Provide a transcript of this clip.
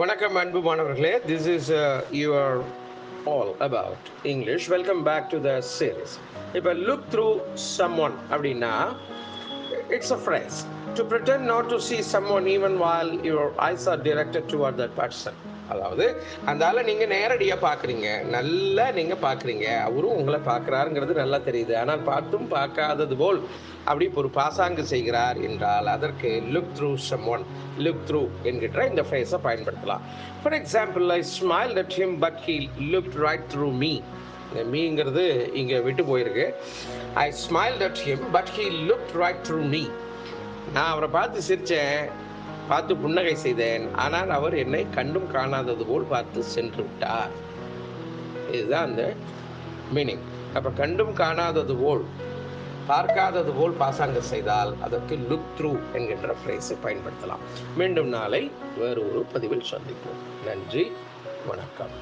வணக்கம் அன்பு மாணவர்களே. This is your all about English. Welcome back to the series. இப்போ லுக் த்ரூ சம் ஒன் அப்படின்னா it's a phrase to pretend not to see someone even while your eyes are directed toward that person. அதாவது அந்த ஆளை நீங்கள் நேரடியாக பார்க்குறீங்க, நல்லா நீங்கள் பார்க்குறீங்க, அவரும் உங்களை பார்க்குறாருங்கிறது நல்லா தெரியுது, ஆனால் பார்த்தும் பார்க்காதது போல் அப்படி ஒரு பாசாங்கு செய்கிறார் என்றால் அதற்கு look through some one, look through என்கின்ற இந்த ஃப்ரேஸை பயன்படுத்தலாம். For example, I smiled at him but he looked right through me. இந்த மீங்கிறது இங்கே விட்டு போயிருக்கு. I smiled at him but he looked right through me. நான் அவரை பார்த்து சிரித்தேன், பார்த்து புன்னகை செய்தேன், ஆனால் அவர் என்னை கண்டும் காணாதது போல் பார்த்து சென்று விட்டார். இதுதான் அந்த மீனிங். அப்போ கண்டும் காணாதது போல், பார்க்காதது போல் பாசாங்க செய்தால் அதற்கு லுக் த்ரூ என்கின்ற ஃப்ரேஸை பயன்படுத்தலாம். மீண்டும் நாளை வேறு ஒரு பதிவில் சந்திப்போம். நன்றி, வணக்கம்.